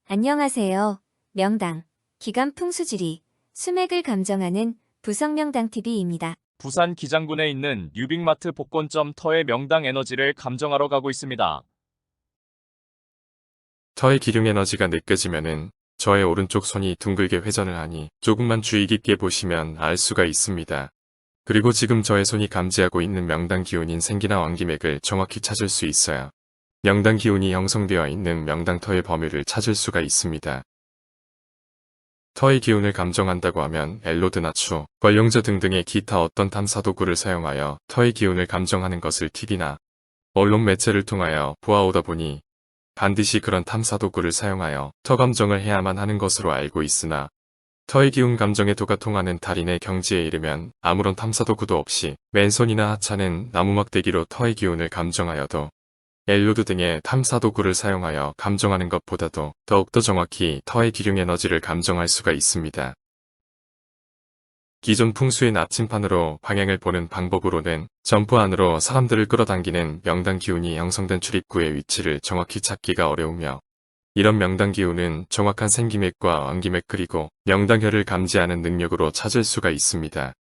안녕하세요. 명당, 기간 풍수지리, 수맥을 감정하는 부성명당TV입니다. 부산 기장군에 있는 뉴빅마트 복권점 터의 명당 에너지를 감정하러 가고 있습니다. 터의 기륭 에너지가 느껴지면은 저의 오른쪽 손이 둥글게 회전을 하니 조금만 주의 깊게 보시면 알 수가 있습니다. 그리고 지금 저의 손이 감지하고 있는 명당 기운인 생기나 왕기맥을 정확히 찾을 수 있어요. 명당 기운이 형성되어 있는 명당 터의 범위를 찾을 수가 있습니다. 터의 기운을 감정한다고 하면 엘로드나 추, 관룡저 등등의 기타 어떤 탐사 도구를 사용하여 터의 기운을 감정하는 것을 TV나 언론 매체를 통하여 보아오다 보니 반드시 그런 탐사 도구를 사용하여 터 감정을 해야만 하는 것으로 알고 있으나 터의 기운 감정의 도가 통하는 달인의 경지에 이르면 아무런 탐사 도구도 없이 맨손이나 하찮은 나무막대기로 터의 기운을 감정하여도 엘로드 등의 탐사 도구를 사용하여 감정하는 것보다도 더욱더 정확히 터의 기륭 에너지를 감정할 수가 있습니다. 기존 풍수의 나침판으로 방향을 보는 방법으로는 점프 안으로 사람들을 끌어당기는 명당 기운이 형성된 출입구의 위치를 정확히 찾기가 어려우며 이런 명당 기운은 정확한 생기맥과 왕기맥 그리고 명당혈을 감지하는 능력으로 찾을 수가 있습니다.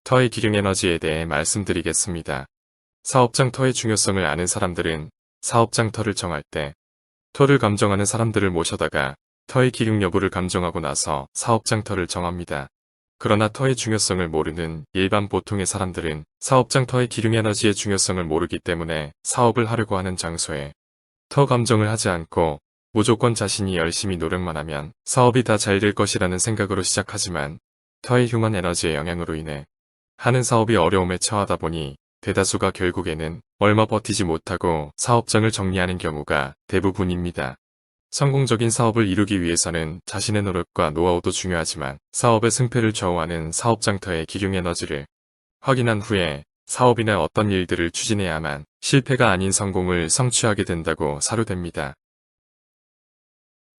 터의 기륭 에너지에 대해 말씀드리겠습니다. 사업장 터의 중요성을 아는 사람들은 사업장 터를 정할 때 터를 감정하는 사람들을 모셔다가 터의 기륭 여부를 감정하고 나서 사업장 터를 정합니다. 그러나 터의 중요성을 모르는 일반 보통의 사람들은 사업장 터의 기륭 에너지의 중요성을 모르기 때문에 사업을 하려고 하는 장소에 터 감정을 하지 않고 무조건 자신이 열심히 노력만 하면 사업이 다 잘 될 것이라는 생각으로 시작하지만 터의 휴먼 에너지의 영향으로 인해 하는 사업이 어려움에 처하다 보니 대다수가 결국에는 얼마 버티지 못하고 사업장을 정리하는 경우가 대부분입니다. 성공적인 사업을 이루기 위해서는 자신의 노력과 노하우도 중요하지만 사업의 승패를 좌우하는 사업장터의 기륭 에너지를 확인한 후에 사업이나 어떤 일들을 추진해야만 실패가 아닌 성공을 성취하게 된다고 사료됩니다.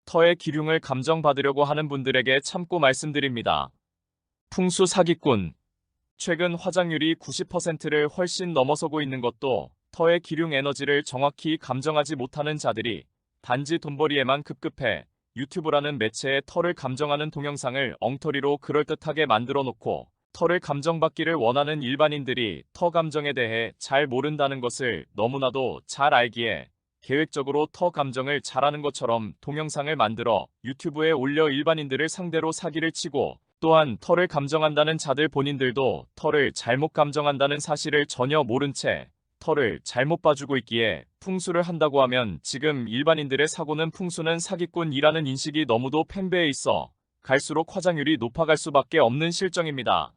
터의 기륭을 감정받으려고 하는 분들에게 참고 말씀드립니다. 풍수 사기꾼. 최근 화장률이 90%를 훨씬 넘어서고 있는 것도 터의 기륭 에너지를 정확히 감정하지 못하는 자들이 단지 돈벌이에만 급급해 유튜브라는 매체에 터를 감정하는 동영상을 엉터리로 그럴듯하게 만들어 놓고 터를 감정받기를 원하는 일반인들이 터 감정에 대해 잘 모른다는 것을 너무나도 잘 알기에 계획적으로 터 감정을 잘하는 것처럼 동영상을 만들어 유튜브에 올려 일반인들을 상대로 사기를 치고 또한 터를 감정한다는 자들 본인들도 터를 잘못 감정한다는 사실을 전혀 모른 채 터를 잘못 봐주고 있기에 풍수를 한다고 하면 지금 일반인들의 사고는 풍수는 사기꾼이라는 인식이 너무도 팽배해 있어 갈수록 화장률이 높아갈 수밖에 없는 실정입니다.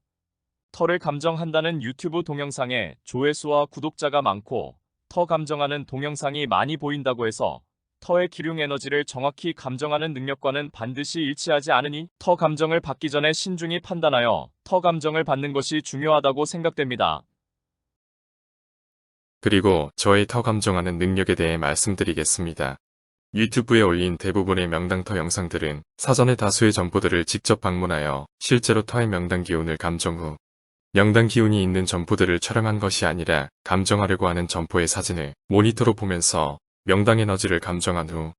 터를 감정한다는 유튜브 동영상에 조회수와 구독자가 많고 터 감정하는 동영상이 많이 보인다고 해서 터의 기륭 에너지를 정확히 감정하는 능력과는 반드시 일치하지 않으니 터 감정을 받기 전에 신중히 판단하여 터 감정을 받는 것이 중요하다고 생각됩니다. 그리고 저의 터 감정하는 능력에 대해 말씀드리겠습니다. 유튜브에 올린 대부분의 명당터 영상들은 사전에 다수의 점포들을 직접 방문하여 실제로 터의 명당 기운을 감정 후 명당 기운이 있는 점포들을 촬영한 것이 아니라 감정하려고 하는 점포의 사진을 모니터로 보면서 명당 에너지를 감정한 후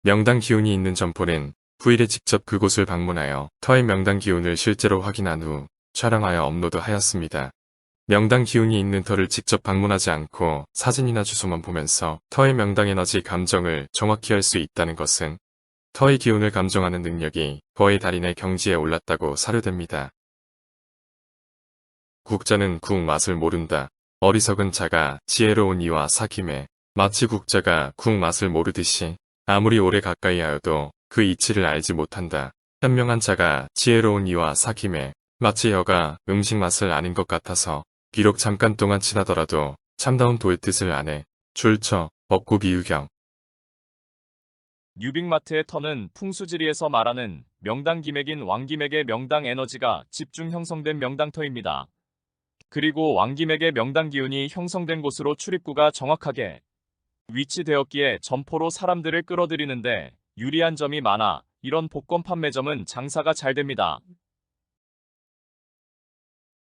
명당 기운이 있는 점포는 후일에 직접 그곳을 방문하여 터의 명당 기운을 실제로 확인한 후 촬영하여 업로드하였습니다. 명당 기운이 있는 터를 직접 방문하지 않고 사진이나 주소만 보면서 터의 명당 에너지 감정을 정확히 할 수 있다는 것은 터의 기운을 감정하는 능력이 거의 달인의 경지에 올랐다고 사료됩니다. 국자는 국 맛을 모른다. 어리석은 자가 지혜로운 이와 사귐에 마치 국자가 국 맛을 모르듯이 아무리 오래 가까이 하여도 그 이치를 알지 못한다. 현명한 자가 지혜로운 이와 사귐에 마치 여가 음식 맛을 아는 것 같아서 비록 잠깐 동안 지나더라도 참다운 도의 뜻을 아네. 출처, 법구 비유경. 뉴빅마트의 터는 풍수지리에서 말하는 명당 기맥인 왕기맥의 명당 에너지가 집중 형성된 명당터입니다. 그리고 왕기맥의 명당 기운이 형성된 곳으로 출입구가 정확하게 위치되었기에 점포로 사람들을 끌어들이는데 유리한 점이 많아 이런 복권 판매점은 장사가 잘 됩니다.